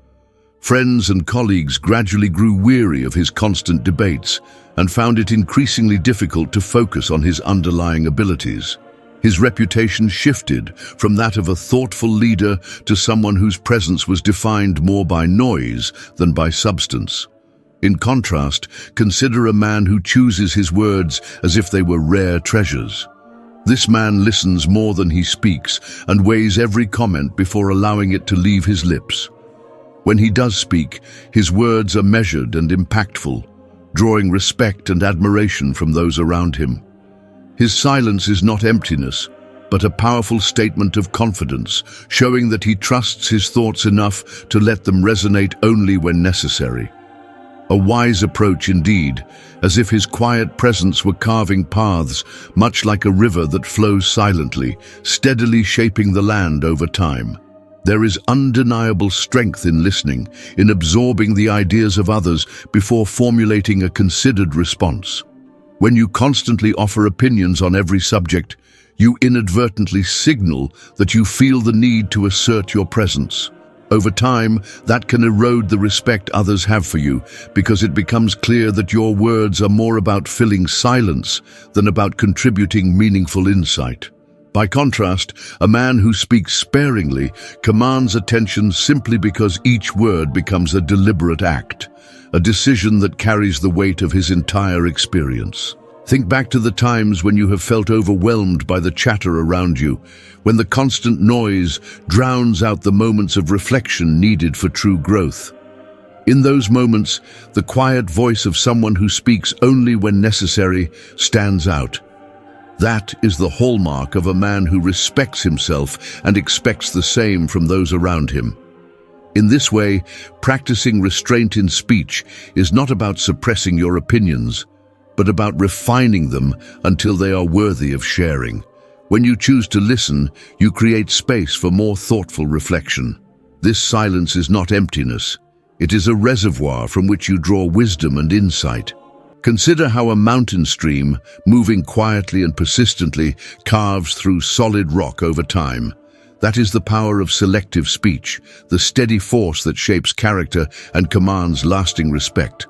Friends and colleagues gradually grew weary of his constant debates and found it increasingly difficult to focus on his underlying abilities. His reputation shifted from that of a thoughtful leader to someone whose presence was defined more by noise than by substance. In contrast, consider a man who chooses his words as if they were rare treasures. This man listens more than he speaks and weighs every comment before allowing it to leave his lips. When he does speak, his words are measured and impactful, drawing respect and admiration from those around him. His silence is not emptiness, but a powerful statement of confidence, showing that he trusts his thoughts enough to let them resonate only when necessary. A wise approach indeed, as if his quiet presence were carving paths, much like a river that flows silently, steadily shaping the land over time. There is undeniable strength in listening, in absorbing the ideas of others before formulating a considered response. When you constantly offer opinions on every subject, you inadvertently signal that you feel the need to assert your presence. Over time, that can erode the respect others have for you because it becomes clear that your words are more about filling silence than about contributing meaningful insight. By contrast, a man who speaks sparingly commands attention simply because each word becomes a deliberate act, a decision that carries the weight of his entire experience. Think back to the times when you have felt overwhelmed by the chatter around you, when the constant noise drowns out the moments of reflection needed for true growth. In those moments, the quiet voice of someone who speaks only when necessary stands out. That is the hallmark of a man who respects himself and expects the same from those around him. In this way, practicing restraint in speech is not about suppressing your opinions, but about refining them until they are worthy of sharing. When you choose to listen, you create space for more thoughtful reflection. This silence is not emptiness. It is a reservoir from which you draw wisdom and insight. Consider how a mountain stream, moving quietly and persistently, carves through solid rock over time. That is the power of selective speech, the steady force that shapes character and commands lasting respect.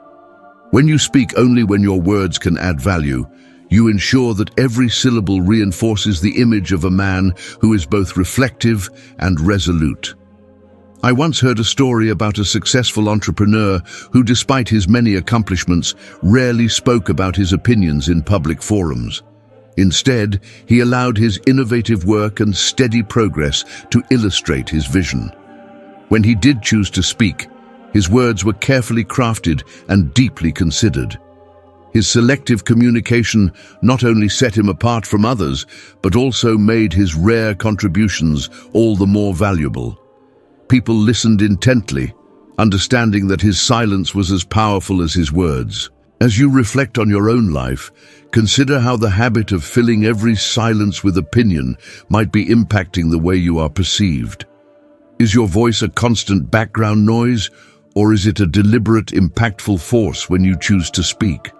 When you speak only when your words can add value, you ensure that every syllable reinforces the image of a man who is both reflective and resolute. I once heard a story about a successful entrepreneur who, despite his many accomplishments, rarely spoke about his opinions in public forums. Instead, he allowed his innovative work and steady progress to illustrate his vision. When he did choose to speak, his words were carefully crafted and deeply considered. His selective communication not only set him apart from others, but also made his rare contributions all the more valuable. People listened intently, understanding that his silence was as powerful as his words. As you reflect on your own life, consider how the habit of filling every silence with opinion might be impacting the way you are perceived. Is your voice a constant background noise, or is it a deliberate, impactful force when you choose to speak?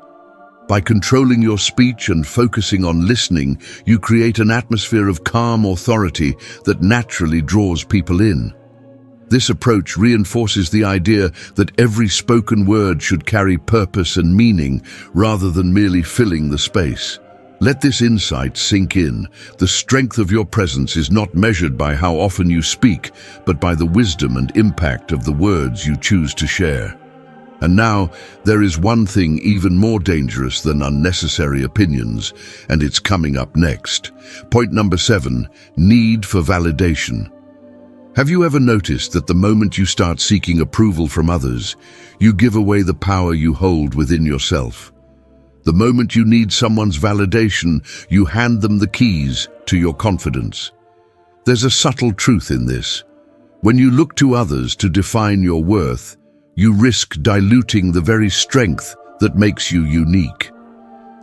By controlling your speech and focusing on listening, you create an atmosphere of calm authority that naturally draws people in. This approach reinforces the idea that every spoken word should carry purpose and meaning rather than merely filling the space. Let this insight sink in. The strength of your presence is not measured by how often you speak, but by the wisdom and impact of the words you choose to share. And now, there is one thing even more dangerous than unnecessary opinions, and it's coming up next. Point number 7, need for validation. Have you ever noticed that the moment you start seeking approval from others, you give away the power you hold within yourself? The moment you need someone's validation, you hand them the keys to your confidence. There's a subtle truth in this. When you look to others to define your worth, you risk diluting the very strength that makes you unique.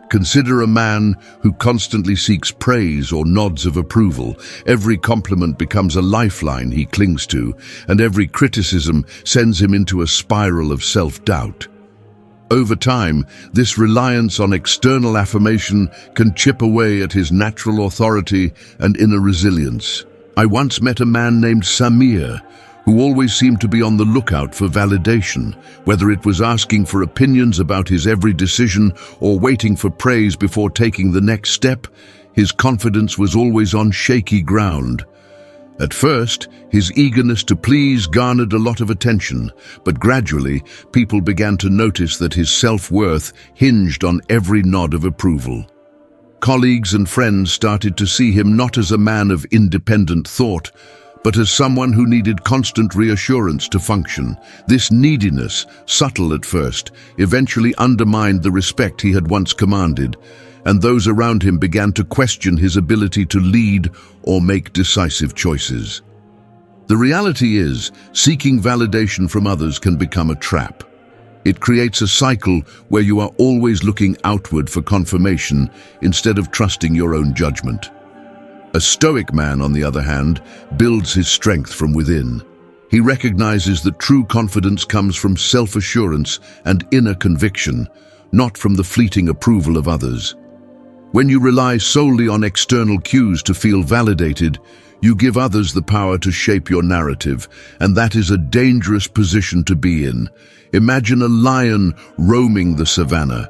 Consider a man who constantly seeks praise or nods of approval. Every compliment becomes a lifeline he clings to, and every criticism sends him into a spiral of self-doubt. Over time, this reliance on external affirmation can chip away at his natural authority and inner resilience. I once met a man named Samir, who always seemed to be on the lookout for validation, whether it was asking for opinions about his every decision or waiting for praise before taking the next step. His confidence was always on shaky ground. At first, his eagerness to please garnered a lot of attention, but gradually, people began to notice that his self-worth hinged on every nod of approval. Colleagues and friends started to see him not as a man of independent thought, but as someone who needed constant reassurance to function. This neediness, subtle at first, eventually undermined the respect he had once commanded, and those around him began to question his ability to lead or make decisive choices. The reality is, seeking validation from others can become a trap. It creates a cycle where you are always looking outward for confirmation instead of trusting your own judgment. A Stoic man, on the other hand, builds his strength from within. He recognizes that true confidence comes from self-assurance and inner conviction, not from the fleeting approval of others. When you rely solely on external cues to feel validated, you give others the power to shape your narrative, and that is a dangerous position to be in. Imagine a lion roaming the savannah.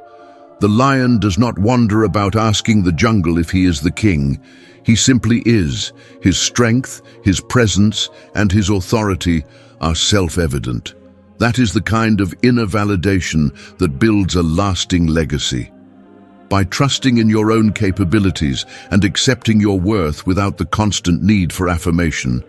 The lion does not wander about asking the jungle if he is the king. He simply is. His strength, his presence, and his authority are self-evident. That is the kind of inner validation that builds a lasting legacy. By trusting in your own capabilities and accepting your worth without the constant need for affirmation,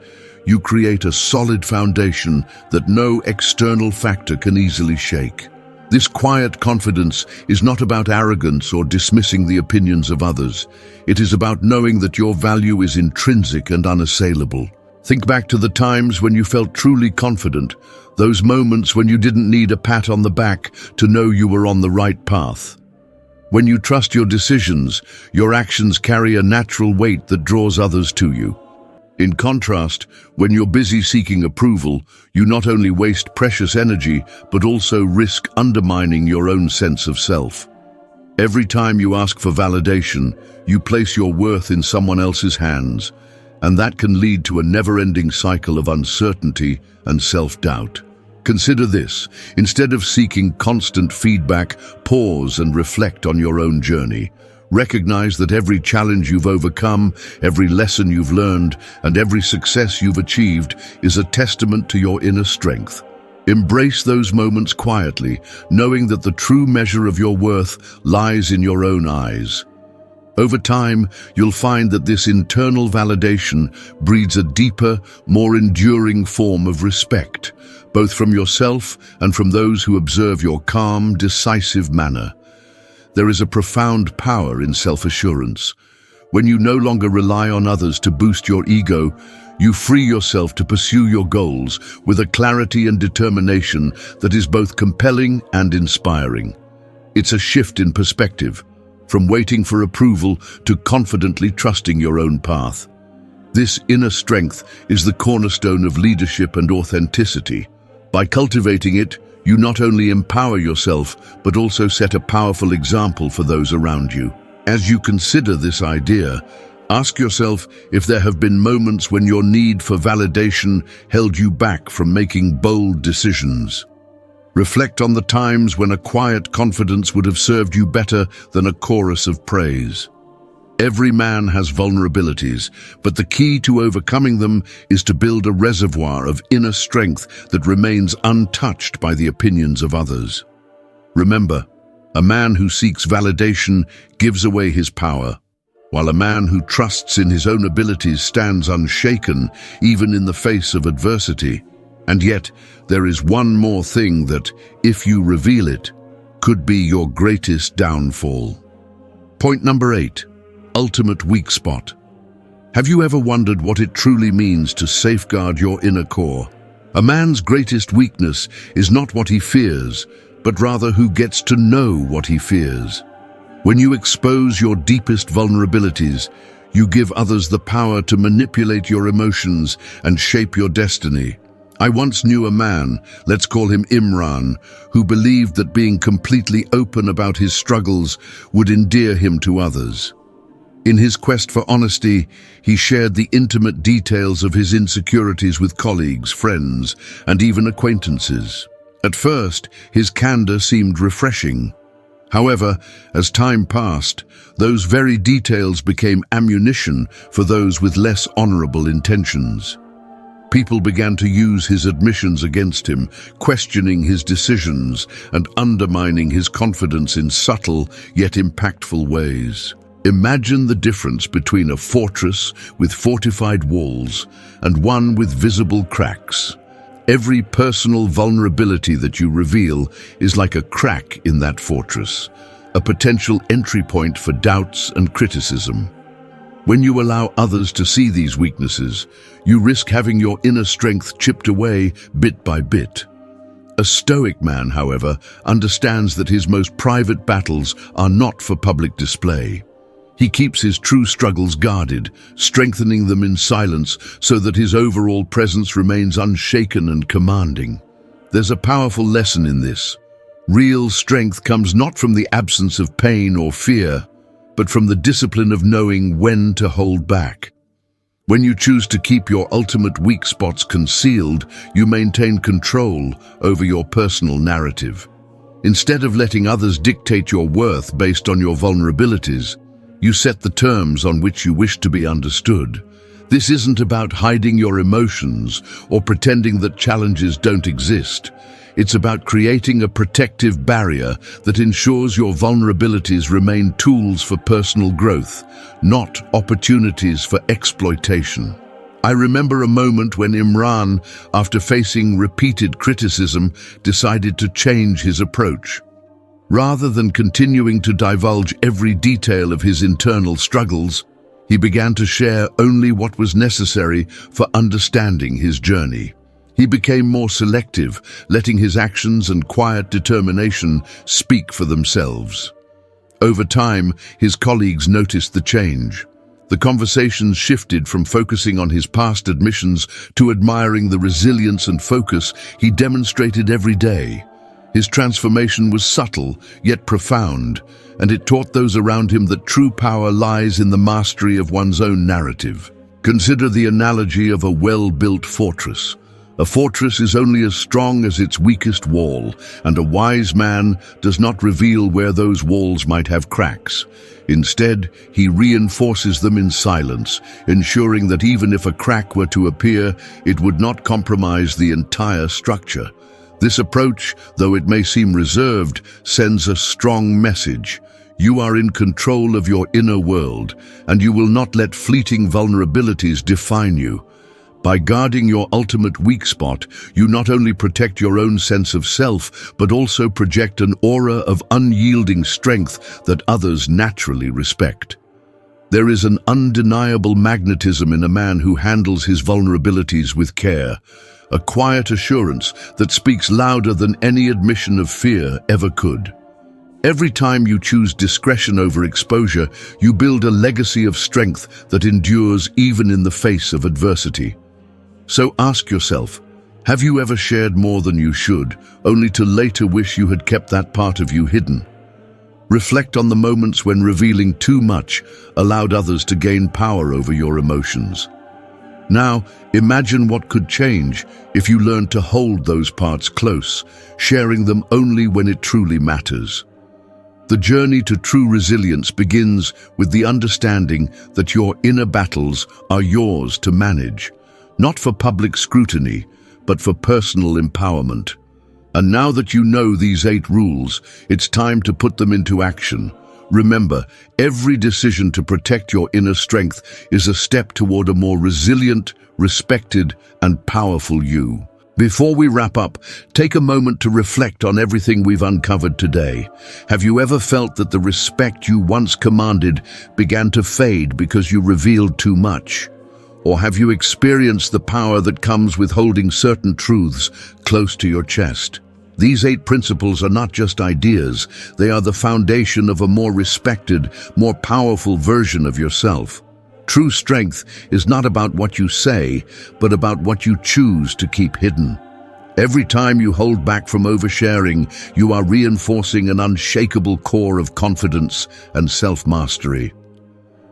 you create a solid foundation that no external factor can easily shake. This quiet confidence is not about arrogance or dismissing the opinions of others. It is about knowing that your value is intrinsic and unassailable. Think back to the times when you felt truly confident, those moments when you didn't need a pat on the back to know you were on the right path. When you trust your decisions, your actions carry a natural weight that draws others to you. In contrast, when you're busy seeking approval, you not only waste precious energy, but also risk undermining your own sense of self. Every time you ask for validation, you place your worth in someone else's hands, and that can lead to a never-ending cycle of uncertainty and self-doubt. Consider this: instead of seeking constant feedback, pause and reflect on your own journey. Recognize that every challenge you've overcome, every lesson you've learned, and every success you've achieved is a testament to your inner strength. Embrace those moments quietly, knowing that the true measure of your worth lies in your own eyes. Over time, you'll find that this internal validation breeds a deeper, more enduring form of respect, both from yourself and from those who observe your calm, decisive manner. There is a profound power in self-assurance. When you no longer rely on others to boost your ego, you free yourself to pursue your goals with a clarity and determination that is both compelling and inspiring. It's a shift in perspective, from waiting for approval to confidently trusting your own path. This inner strength is the cornerstone of leadership and authenticity. By cultivating it, you not only empower yourself, but also set a powerful example for those around you. As you consider this idea, ask yourself if there have been moments when your need for validation held you back from making bold decisions. Reflect on the times when a quiet confidence would have served you better than a chorus of praise. Every man has vulnerabilities, but the key to overcoming them is to build a reservoir of inner strength that remains untouched by the opinions of others. Remember, a man who seeks validation gives away his power, while a man who trusts in his own abilities stands unshaken even in the face of adversity. And yet, there is one more thing that, if you reveal it, could be your greatest downfall. Point number 8. Ultimate weak spot. Have you ever wondered what it truly means to safeguard your inner core? A man's greatest weakness is not what he fears, but rather who gets to know what he fears. When you expose your deepest vulnerabilities, you give others the power to manipulate your emotions and shape your destiny. I once knew a man, let's call him Imran, who believed that being completely open about his struggles would endear him to others. In his quest for honesty, he shared the intimate details of his insecurities with colleagues, friends, and even acquaintances. At first, his candor seemed refreshing. However, as time passed, those very details became ammunition for those with less honorable intentions. People began to use his admissions against him, questioning his decisions and undermining his confidence in subtle yet impactful ways. Imagine the difference between a fortress with fortified walls and one with visible cracks. Every personal vulnerability that you reveal is like a crack in that fortress, a potential entry point for doubts and criticism. When you allow others to see these weaknesses, you risk having your inner strength chipped away bit by bit. A Stoic man, however, understands that his most private battles are not for public display. He keeps his true struggles guarded, strengthening them in silence so that his overall presence remains unshaken and commanding. There's a powerful lesson in this. Real strength comes not from the absence of pain or fear, but from the discipline of knowing when to hold back. When you choose to keep your ultimate weak spots concealed, you maintain control over your personal narrative. Instead of letting others dictate your worth based on your vulnerabilities, You set the terms on which you wish to be understood. This isn't about hiding your emotions or pretending that challenges don't exist. It's about creating a protective barrier that ensures your vulnerabilities remain tools for personal growth, not opportunities for exploitation. I remember a moment when Imran, after facing repeated criticism, decided to change his approach. Rather than continuing to divulge every detail of his internal struggles, he began to share only what was necessary for understanding his journey. He became more selective, letting his actions and quiet determination speak for themselves. Over time, his colleagues noticed the change. The conversations shifted from focusing on his past admissions to admiring the resilience and focus he demonstrated every day. His transformation was subtle, yet profound, and it taught those around him that true power lies in the mastery of one's own narrative. Consider the analogy of a well-built fortress. A fortress is only as strong as its weakest wall, and a wise man does not reveal where those walls might have cracks. Instead, he reinforces them in silence, ensuring that even if a crack were to appear, it would not compromise the entire structure. This approach, though it may seem reserved, sends a strong message. You are in control of your inner world, and you will not let fleeting vulnerabilities define you. By guarding your ultimate weak spot, you not only protect your own sense of self, but also project an aura of unyielding strength that others naturally respect. There is an undeniable magnetism in a man who handles his vulnerabilities with care, a quiet assurance that speaks louder than any admission of fear ever could. Every time you choose discretion over exposure, you build a legacy of strength that endures even in the face of adversity. So ask yourself, have you ever shared more than you should, only to later wish you had kept that part of you hidden? Reflect on the moments when revealing too much allowed others to gain power over your emotions. Now, imagine what could change if you learned to hold those parts close, sharing them only when it truly matters. The journey to true resilience begins with the understanding that your inner battles are yours to manage, not for public scrutiny, but for personal empowerment. And now that you know these 8 rules, it's time to put them into action. Remember, every decision to protect your inner strength is a step toward a more resilient, respected, and powerful you. Before we wrap up, take a moment to reflect on everything we've uncovered today. Have you ever felt that the respect you once commanded began to fade because you revealed too much? Or have you experienced the power that comes with holding certain truths close to your chest? These 8 principles are not just ideas, they are the foundation of a more respected, more powerful version of yourself. True strength is not about what you say, but about what you choose to keep hidden. Every time you hold back from oversharing, you are reinforcing an unshakable core of confidence and self-mastery.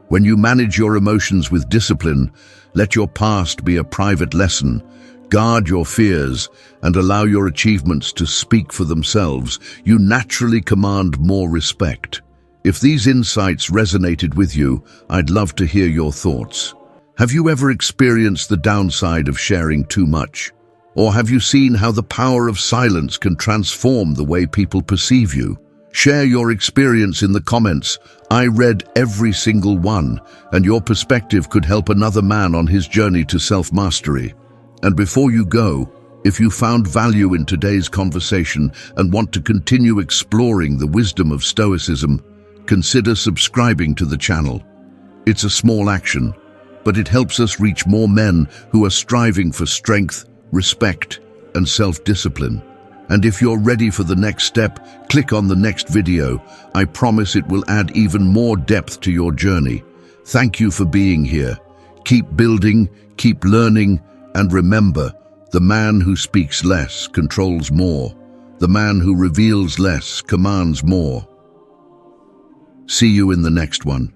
When you manage your emotions with discipline, let your past be a private lesson. Guard your fears and allow your achievements to speak for themselves. You naturally command more respect. If these insights resonated with you, I'd love to hear your thoughts. Have you ever experienced the downside of sharing too much? Or have you seen how the power of silence can transform the way people perceive you? Share your experience in the comments. I read every single one, and your perspective could help another man on his journey to self-mastery. And before you go, if you found value in today's conversation and want to continue exploring the wisdom of Stoicism, consider subscribing to the channel. It's a small action, but it helps us reach more men who are striving for strength, respect, and self-discipline. And if you're ready for the next step, click on the next video. I promise it will add even more depth to your journey. Thank you for being here. Keep building, keep learning, and remember, the man who speaks less controls more. The man who reveals less commands more. See you in the next one.